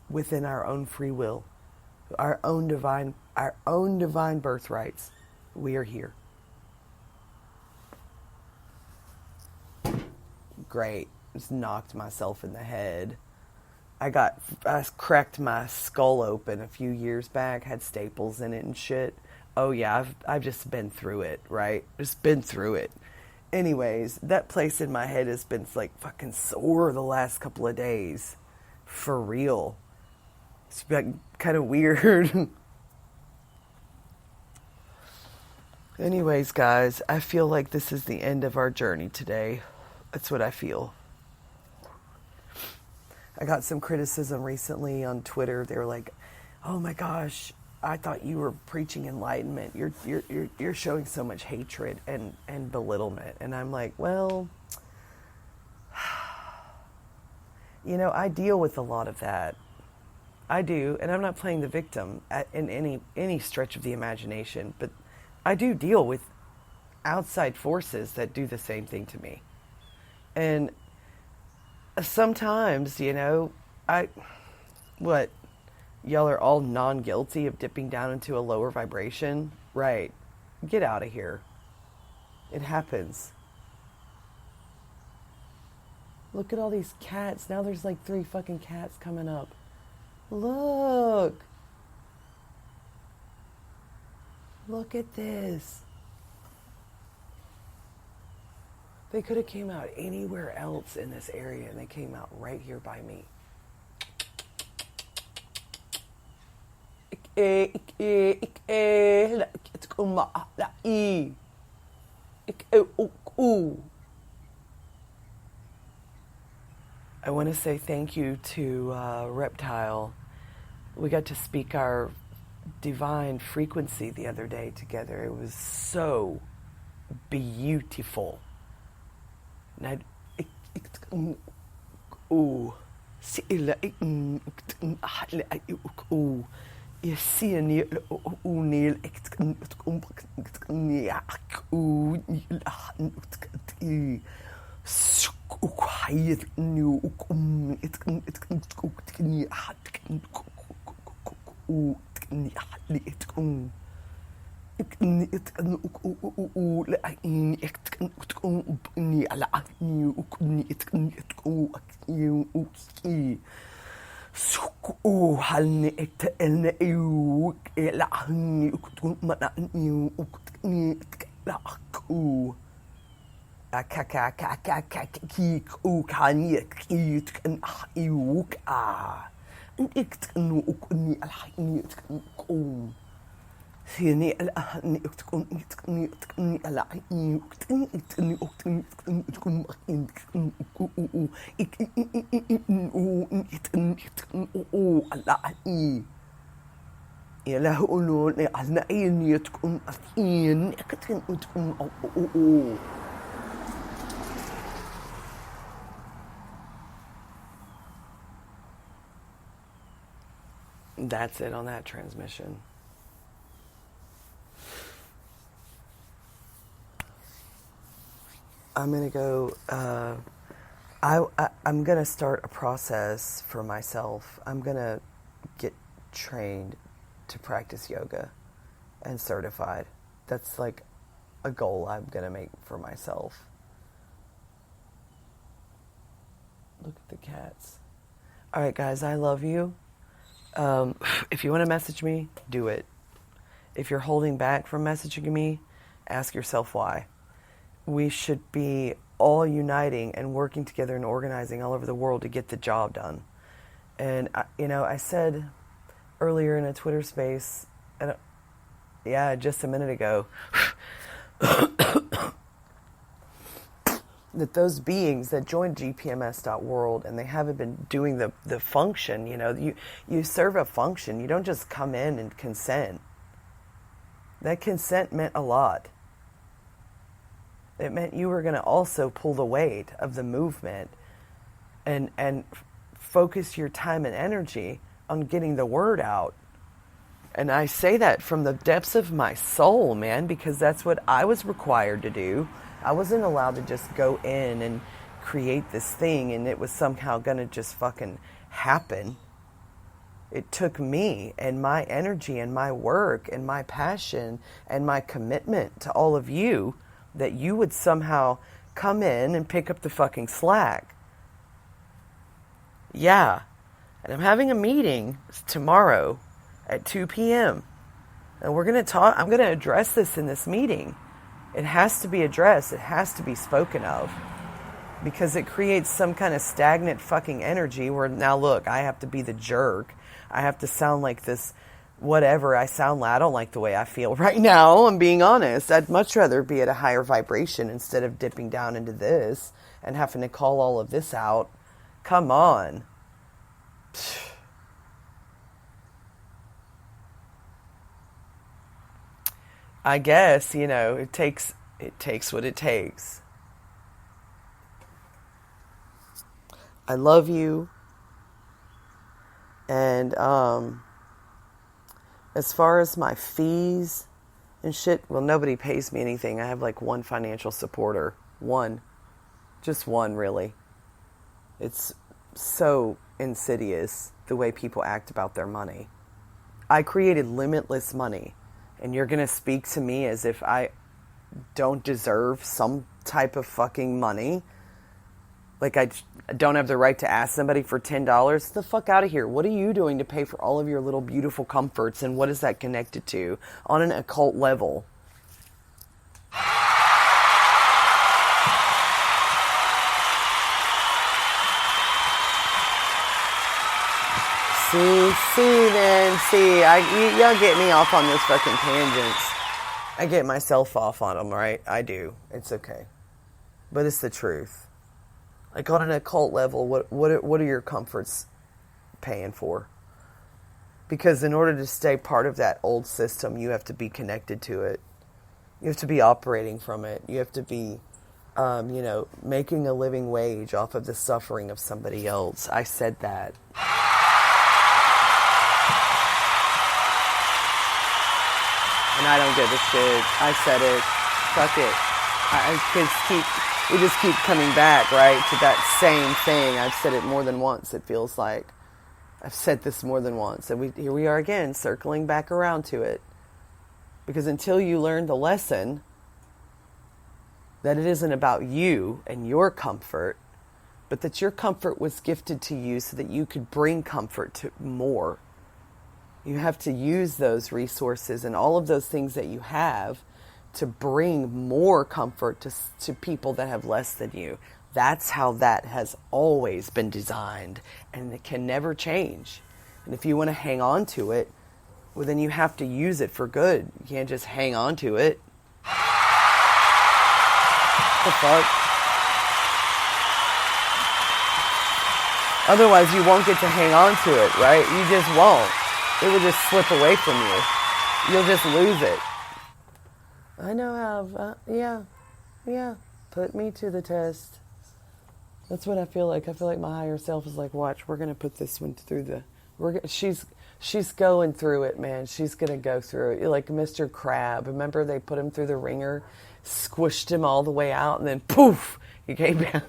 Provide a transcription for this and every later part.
within our own free will, our own divine birthrights. We are here. Great. Just knocked myself in the head. I cracked my skull open a few years back, had staples in it and shit. Oh yeah, I've just been through it, right? Just been through it. Anyways, that place in my head has been like fucking sore the last couple of days. For real. It's been kind of weird. Anyways, guys, I feel like this is the end of our journey today. That's what I feel. I got some criticism recently on Twitter. They were like, "Oh my gosh, I thought you were preaching enlightenment. You're showing so much hatred and belittlement." And I'm like, well, you know, I deal with a lot of that. I do, and I'm not playing the victim in any stretch of the imagination, but I do deal with outside forces that do the same thing to me. And sometimes, you know, y'all are all non-guilty of dipping down into a lower vibration? Right. Get out of here. It happens. Look at all these cats. Now there's like 3 fucking cats coming up. Look. Look at this. They could have came out anywhere else in this area, and they came out right here by me. I want to say thank you to Reptile. We got to speak our divine frequency the other day together. It was so beautiful. And that's it on that transmission. I'm going to go, I'm going to start a process for myself. I'm going to get trained to practice yoga and certified. That's like a goal I'm going to make for myself. Look at the cats. All right, guys, I love you. If you want to message me, do it. If you're holding back from messaging me, ask yourself why. We should be all uniting and working together and organizing all over the world to get the job done. And, I said earlier in a Twitter space, just a minute ago, that those beings that joined gpms.world and they haven't been doing the function, you serve a function. You don't just come in and consent. That consent meant a lot. It meant you were going to also pull the weight of the movement and focus your time and energy on getting the word out. And I say that from the depths of my soul, man, because that's what I was required to do. I wasn't allowed to just go in and create this thing and it was somehow going to just fucking happen. It took me and my energy and my work and my passion and my commitment to all of you that you would somehow come in and pick up the fucking slack. Yeah. And I'm having a meeting tomorrow at 2 p.m. And we're going to talk, I'm going to address this in this meeting. It has to be addressed. It has to be spoken of. Because it creates some kind of stagnant fucking energy where now look, I have to be the jerk. I have to sound like this, whatever I sound like. I don't like the way I feel right now. I'm being honest. I'd much rather be at a higher vibration instead of dipping down into this and having to call all of this out. Come on. I guess, it takes what it takes. I love you. And as far as my fees and shit, well, nobody pays me anything. I have like one financial supporter. One. Just one, really. It's so insidious the way people act about their money. I created limitless money, and you're going to speak to me as if I don't deserve some type of fucking money? Like I don't have the right to ask somebody for $10? The fuck out of here. What are you doing to pay for all of your little beautiful comforts, and what is that connected to on an occult level? Y'all get me off on this fucking tangents. I get myself off on them, right? I do. It's okay. But it's the truth. Like on an occult level, what are your comforts paying for? Because in order to stay part of that old system, you have to be connected to it. You have to be operating from it. You have to be, making a living wage off of the suffering of somebody else. I said that. And I don't give a shit. I said it. Fuck it. We just keep coming back, right, to that same thing. I've said it more than once, it feels like. I've said this more than once. And here we are again, circling back around to it. Because until you learn the lesson that it isn't about you and your comfort, but that your comfort was gifted to you so that you could bring comfort to more. You have to use those resources and all of those things that you have to bring more comfort to people that have less than you. That's how that has always been designed, and it can never change. And if you want to hang on to it, well, then you have to use it for good. You can't just hang on to it. What the fuck? Otherwise, you won't get to hang on to it, right? You just won't. It will just slip away from you. You'll just lose it. I know how, yeah. Put me to the test. That's what I feel like. I feel like my higher self is like, watch, we're going to put this one through she's going through it, man. She's going to go through it. Like Mr. Crab. Remember they put him through the ringer, squished him all the way out, and then poof, he came down.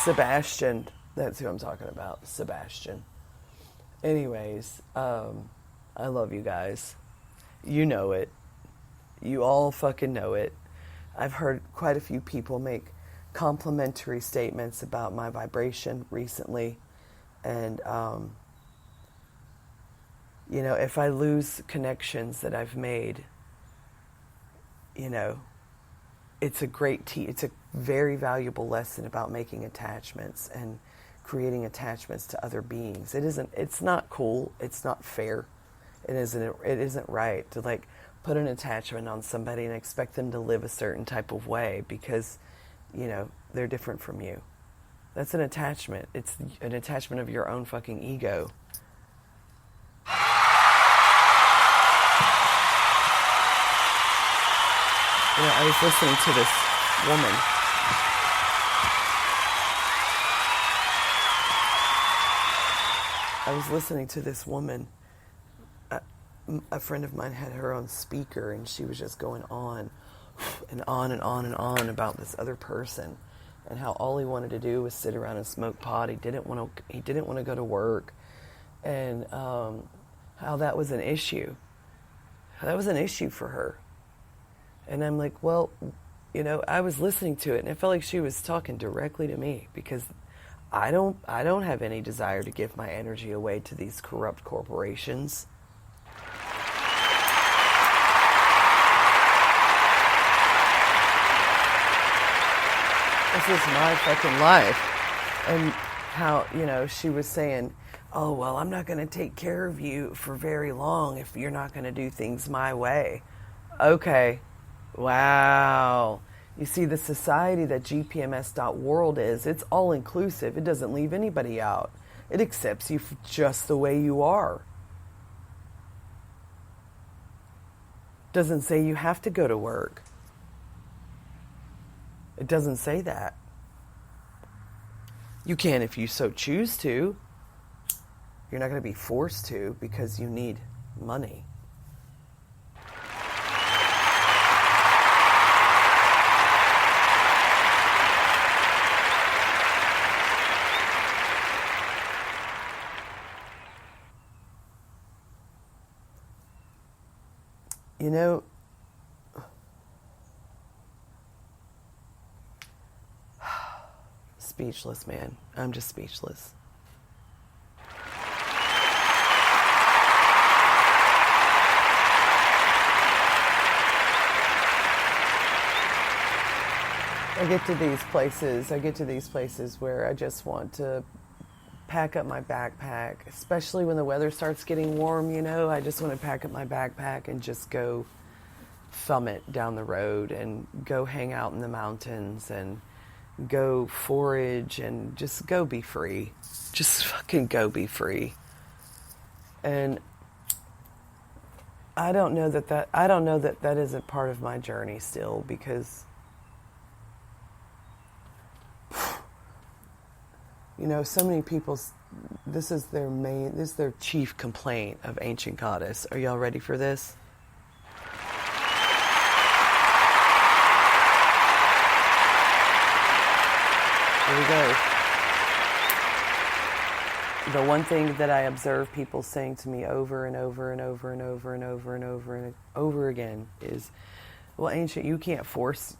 Sebastian. That's who I'm talking about. Sebastian. Anyways, I love you guys. You know it. You all fucking know it. I've heard quite a few people make complimentary statements about my vibration recently. And, if I lose connections that I've made, it's a it's a very valuable lesson about making attachments and creating attachments to other beings. It's not cool. It's not fair. It isn't right to put an attachment on somebody and expect them to live a certain type of way because, they're different from you. That's an attachment. It's an attachment of your own fucking ego. I was listening to this woman. a friend of mine had her on speaker, and she was just going on and on and on and on about this other person, and how all he wanted to do was sit around and smoke pot. He didn't want to go to work, and how that was an issue. That was an issue for her. And I'm like, well, I was listening to it, and I felt like she was talking directly to me, because I don't have any desire to give my energy away to these corrupt corporations. This is my fucking life. And how, she was saying, oh, well, I'm not going to take care of you for very long if you're not going to do things my way. Okay. Wow. You see, the society that GPMS.world is, it's all inclusive. It doesn't leave anybody out. It accepts you just the way you are. Doesn't say you have to go to work. It doesn't say that. You can if you so choose to. You're not going to be forced to, because you need money. Speechless, man. I'm just speechless. I get to these places where I just want to pack up my backpack, especially when the weather starts getting warm, I just want to pack up my backpack and just go thumb it down the road and go hang out in the mountains and go forage and just go be free. Just fucking go be free. And I don't know that isn't part of my journey still, because so many people, this is their chief complaint of Ancient Goddess. Are y'all ready for this? Here we go. The one thing that I observe people saying to me over and over and over and over and over and over and over again is, well, Ancient, you can't force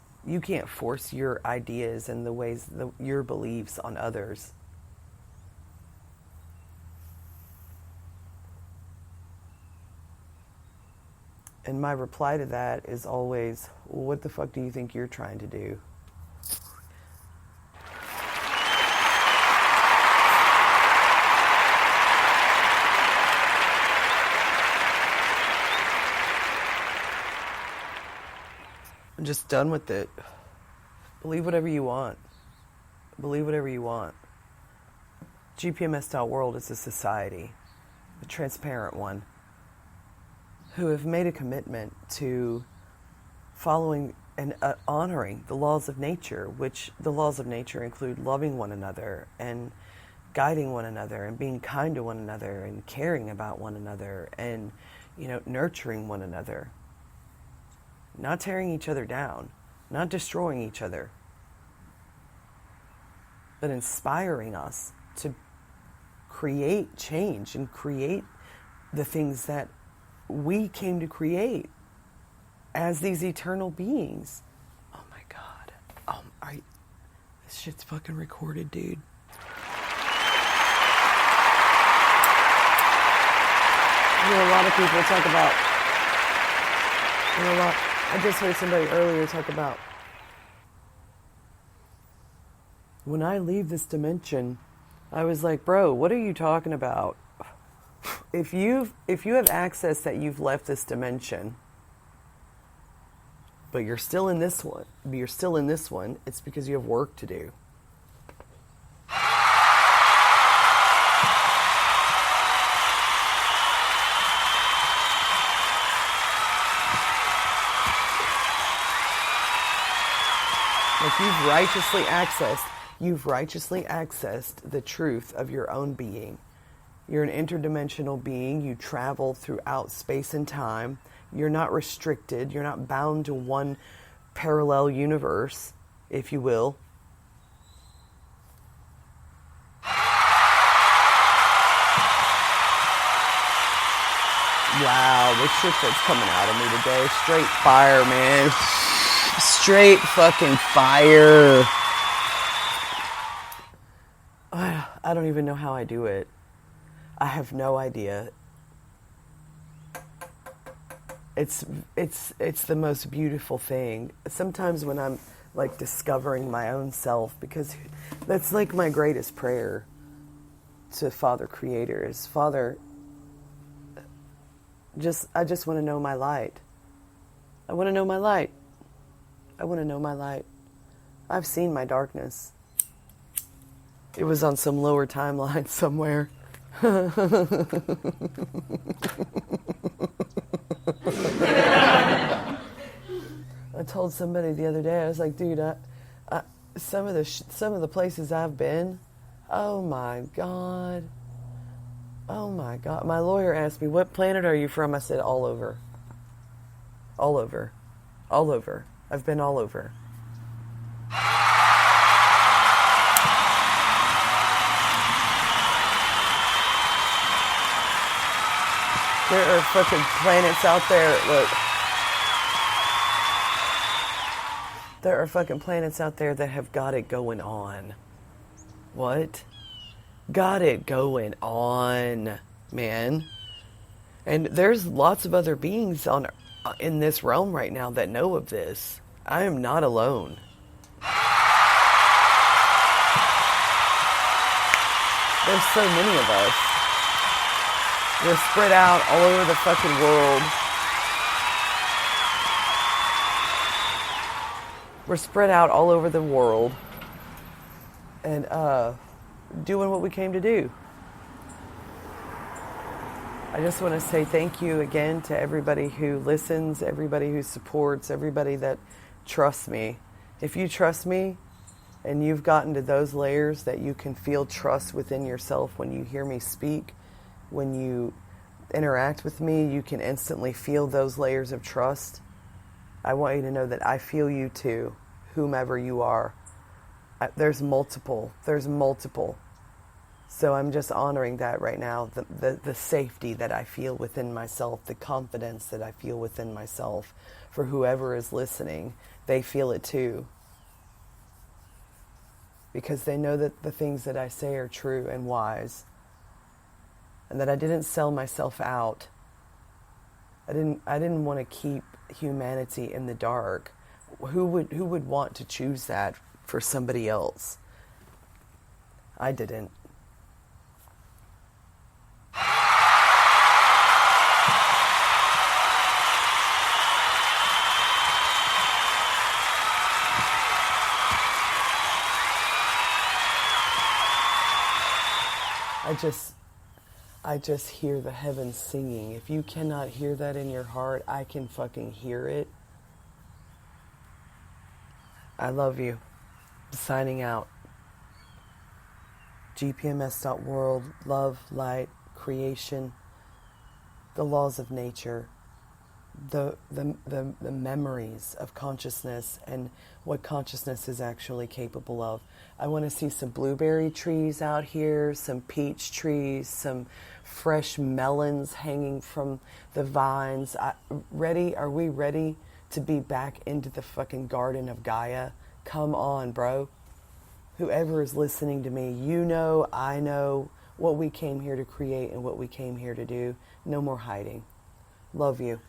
your ideas and the ways, your beliefs on others. And my reply to that is always, well, what the fuck do you think you're trying to do? I'm just done with it. Believe whatever you want. Believe whatever you want. GPMS.world is a society, a transparent one, who have made a commitment to following and honoring the laws of nature, which the laws of nature include loving one another and guiding one another and being kind to one another and caring about one another and, nurturing one another. Not tearing each other down, not destroying each other, but inspiring us to create change and create the things that we came to create as these eternal beings. Oh my God. This shit's fucking recorded, dude. A lot of people talk about, I just heard somebody earlier talk about, when I leave this dimension, I was like, bro, what are you talking about? If you have access that you've left this dimension, but you're still in this one, it's because you have work to do. Like you've righteously accessed the truth of your own being. You're an interdimensional being. You travel throughout space and time. You're not restricted. You're not bound to one parallel universe, if you will. Wow, the shit that's coming out of me today. Straight fire, man. Straight fucking fire. I don't even know how I do it. I have no idea. It's the most beautiful thing. Sometimes when I'm like discovering my own self, because that's like my greatest prayer to Father Creator is, Father, I just want to know my light. I want to know my light. I want to know my light. I've seen my darkness. It was on some lower timeline somewhere. I told somebody the other day, I was like, dude, some of the places I've been, oh my God. Oh my God. My lawyer asked me, what planet are you from? I said, all over. All over. All over. I've been all over. There are fucking planets out there, look. There are fucking planets out there that have got it going on. What? Got it going on, man. And there's lots of other beings in this realm right now that know of this. I am not alone. There's so many of us. We're spread out all over the fucking world. We're spread out all over the world. And, doing what we came to do. I just want to say thank you again to everybody who listens, everybody who supports, everybody that trusts me. If you trust me and you've gotten to those layers that you can feel trust within yourself when you hear me speak, when you interact with me, you can instantly feel those layers of trust. I want you to know that I feel you too, whomever you are. There's multiple. So I'm just honoring that right now, the safety that I feel within myself, the confidence that I feel within myself. For whoever is listening, they feel it too. Because they know that the things that I say are true and wise. And that I didn't sell myself out. I didn't want to keep humanity in the dark. Who would want to choose that for somebody else? I didn't. I just hear the heavens singing. If you cannot hear that in your heart, I can fucking hear it. I love you. Signing out. GPMS.world, love, light, creation, the laws of nature, the memories of consciousness and what consciousness is actually capable of. I want to see some blueberry trees out here, some peach trees, some fresh melons hanging from the vines. Are we ready to be back into the fucking garden of Gaia? Come on, bro. Whoever is listening to me, you know, I know what we came here to create and what we came here to do. No more hiding. Love you.